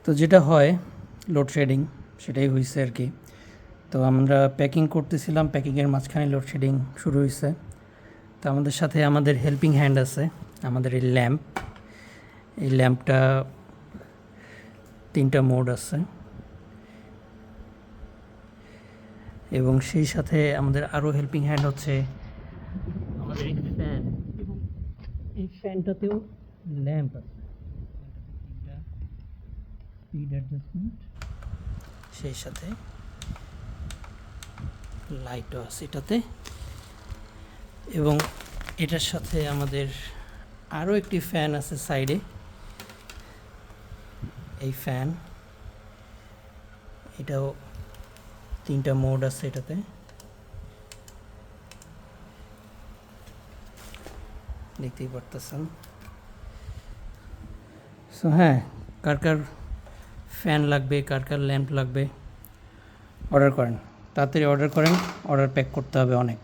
তো যেটা হয় লোডশেডিং সেটাই হয়েছে আর কি। তো আমরা প্যাকিং করতেছিলাম, প্যাকিংয়ের মাঝখানে লোডশেডিং শুরু হয়েছে। তো আমাদের সাথে আমাদের হেল্পিং হ্যান্ড আছে, আমাদের এই ল্যাম্পটা 3টা মোড আছে, এবং সেই সাথে আমাদের আরও হেল্পিং হ্যান্ড হচ্ছে আমাদের এই ফ্যান, এবং এই ফ্যানটাতেও ল্যাম্প আছে, স্পিড অ্যাডজাস্টমেন্ট, সেই সাথে লাইটও আছে এটাতে। এবং এটার সাথে আমাদের আরও একটি ফ্যান আছে সাইডে, এই ফ্যান, এটাও 3টা মোড আছে এটাতে। দেখতেই পারতেছেন। সো হ্যাঁ, কার কার ফ্যান লাগবে, কার কার ল্যাম্প লাগবে, অর্ডার করেন, তাড়াতাড়ি অর্ডার করেন, অর্ডার প্যাক করতে হবে অনেক।